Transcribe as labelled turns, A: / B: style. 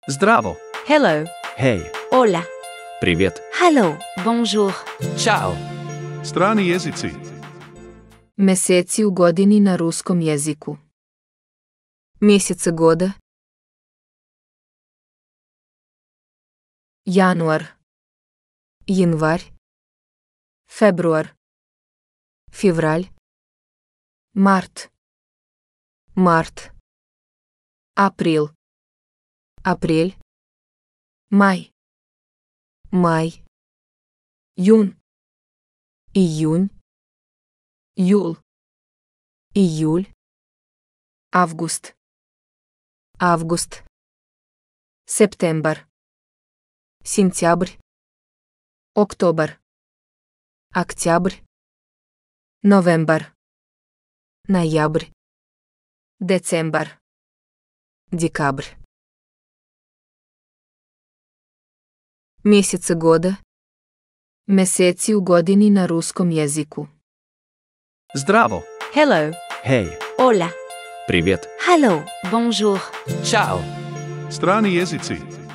A: Zdravo.
B: Hello.
A: Hej.
B: Hola.
A: Привет.
B: Hello. Bonjour.
A: Ćao.
C: Strani jezici.
D: Meseci u godini na ruskom jeziku. Mjesec года. Januar. Январь. Februar. Февраль. Март. Март. Апрел. Апрель. Май. Май. Июнь. Июнь. Июль. Июль. Август. Август. Септембр. Сентябрь. Октобер. Октябрь. Новембр. Ноябрь. Децембр. Декабрь. Mjesece года. Meseci u godini na ruskom jeziku.
A: Zdravo.
B: Hello.
A: Hej.
B: Hola.
A: Привет.
B: Hello. Bonjour.
A: Ćao.
C: Strani jezici.